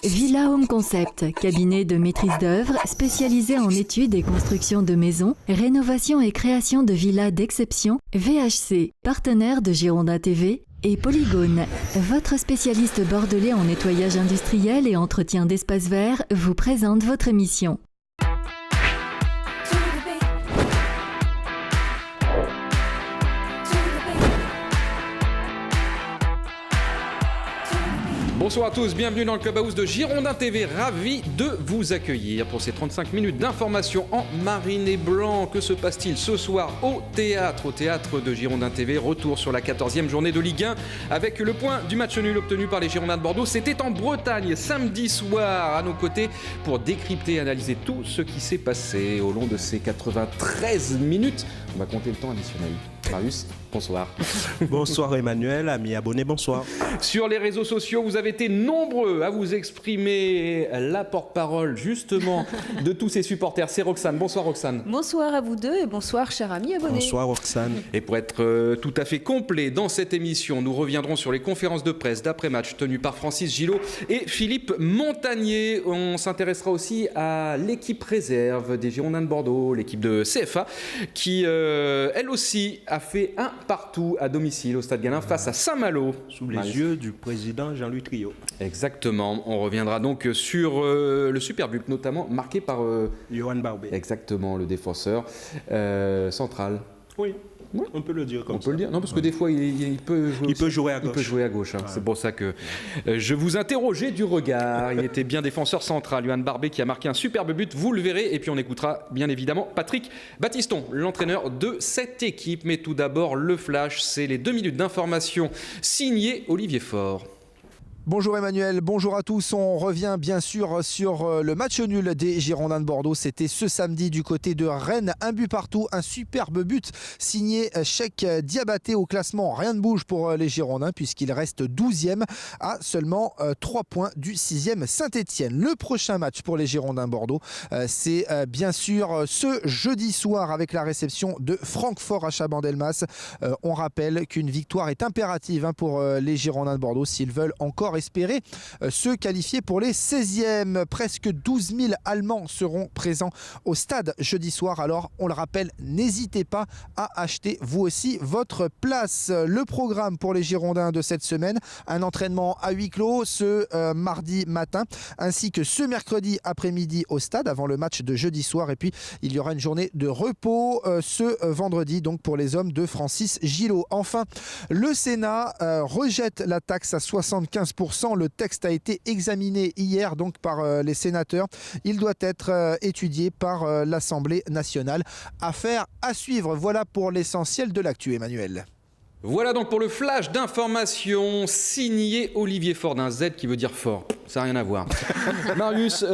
Villa Home Concept, cabinet de maîtrise d'œuvre spécialisé en études et construction de maisons, rénovation et création de villas d'exception, VHC, partenaire de Girondin TV, et Polygone, votre spécialiste bordelais en nettoyage industriel et entretien d'espaces verts, vous présente votre émission. Bonsoir à tous, bienvenue dans le Clubhouse de Girondin TV, ravi de vous accueillir pour ces 35 minutes d'information en marine et blanc. Que se passe-t-il ce soir au théâtre de Girondin TV? Retour sur la 14e journée de Ligue 1 avec le point du match nul obtenu par les Girondins de Bordeaux. C'était en Bretagne samedi soir. À nos côtés pour décrypter et analyser tout ce qui s'est passé au long de ces 93 minutes. On va compter le temps additionnel. Marius, bonsoir. Bonsoir Emmanuel, amis abonnés, bonsoir. Sur les réseaux sociaux, vous avez été nombreux à vous exprimer. La porte-parole, justement, de tous ces supporters, c'est Roxane. Bonsoir Roxane. Bonsoir à vous deux et bonsoir chers amis abonnés. Bonsoir Roxane. Et pour être tout à fait complet dans cette émission, nous reviendrons sur les conférences de presse d'après-match tenues par Francis Gillot et Philippe Montagnier. On s'intéressera aussi à l'équipe réserve des Girondins de Bordeaux, l'équipe de CFA, qui, elle aussi, a fait un partout à domicile au Stade Gallin face à Saint-Malo. Sous les yeux du président Jean-Louis Trio. Exactement. On reviendra donc sur le super but, notamment marqué par Johan Barbet. Exactement, le défenseur central. Oui. On peut le dire comme ça. On peut le dire. Non, parce que des fois, il peut jouer à gauche. Il peut jouer à gauche. Hein. Ouais. C'est pour ça que je vous interrogeais du regard. Il était bien défenseur central. Johan Barbet qui a marqué un superbe but. Vous le verrez. Et puis, on écoutera bien évidemment Patrick Battiston, l'entraîneur de cette équipe. Mais tout d'abord, le flash, c'est les 2 minutes d'information signé Olivier Faure. Bonjour Emmanuel, bonjour à tous. On revient bien sûr sur le match nul des Girondins de Bordeaux. C'était ce samedi du côté de Rennes. Un but partout, un superbe but signé Cheikh Diabaté au classement. Rien ne bouge pour les Girondins puisqu'il reste 12e à seulement 3 points du 6e Saint-Etienne. Le prochain match pour les Girondins de Bordeaux, c'est bien sûr ce jeudi soir avec la réception de Francfort à Chabandelmas. On rappelle qu'une victoire est impérative pour les Girondins de Bordeaux s'ils veulent encore espérer se qualifier pour les 16e. Presque 12 000 Allemands seront présents au stade jeudi soir. Alors, on le rappelle, n'hésitez pas à acheter vous aussi votre place. Le programme pour les Girondins de cette semaine, un entraînement à huis clos ce mardi matin, ainsi que ce mercredi après-midi au stade avant le match de jeudi soir. Et puis, il y aura une journée de repos ce vendredi, donc pour les hommes de Francis Gillot. Enfin, le Sénat rejette la taxe à 75%. Le texte a été examiné hier donc par les sénateurs. Il doit être étudié par l'Assemblée nationale. Affaire à suivre. Voilà pour l'essentiel de l'actu, Emmanuel. Voilà donc pour le flash d'information signé Olivier Faure, d'un Z qui veut dire fort. Ça n'a rien à voir. Marius...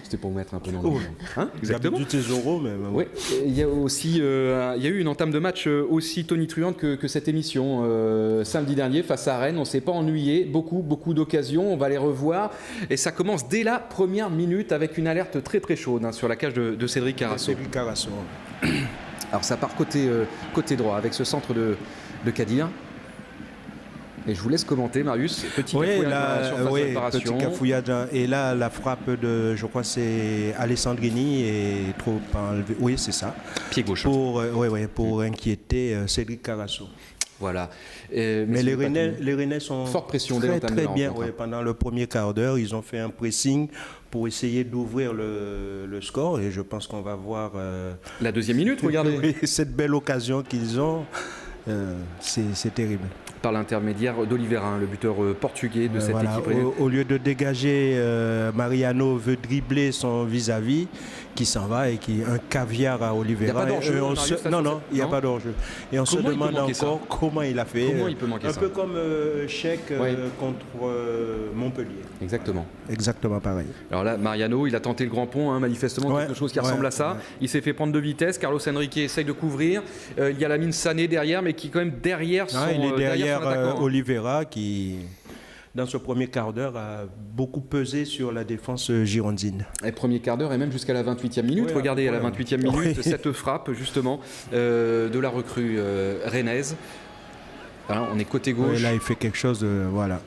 C'était pour vous mettre un peu dans le monde. Hein, exactement. Du euros, mais... Oui, il y a aussi, il y a eu une entame de match aussi tonitruante que cette émission samedi dernier face à Rennes. On ne s'est pas ennuyé, beaucoup d'occasions. On va les revoir et ça commence dès la première minute avec une alerte très très chaude sur la cage de Cédric Carasso. Alors ça part côté droit avec ce centre de Kadir. Et je vous laisse commenter, Marius. Petit cafouillage. Et là, la frappe de, je crois, c'est Alessandrini est trop enlevé. Oui, c'est ça. Pied gauche. Pour inquiéter Cédric Carasso. Voilà. Mais les Rennais sont forte pression très bien. Ouais, pendant le premier quart d'heure, ils ont fait un pressing pour essayer d'ouvrir le score. Et je pense qu'on va voir... la deuxième minute, regardez. Cette belle occasion qu'ils ont, c'est terrible. Par l'intermédiaire d'Oliveira, le buteur portugais de cette équipe. Au lieu de dégager, Mariano veut dribbler son vis-à-vis qui s'en va et qui un caviar à Oliveira. Il n'y a pas d'enjeu. Il n'y a pas d'enjeu. Et on se demande encore comment il a fait. Comment il peut manquer ça ? Un peu comme Cheikh contre Montpellier. Exactement pareil. Alors là, Mariano, il a tenté le grand pont, manifestement, quelque chose qui ressemble à ça. Il s'est fait prendre de vitesse. Carlos Henrique essaye de couvrir. Il y a Lamine Sané derrière, mais qui quand même derrière son il est derrière attaquant. Oliveira qui... dans ce premier quart d'heure, a beaucoup pesé sur la défense girondine. Et premier quart d'heure et même jusqu'à la 28e minute. Oui, regardez, à la 28e minute, cette frappe, justement, de la recrue rennaise. Voilà, on est côté gauche. Là, il fait quelque chose de... Voilà.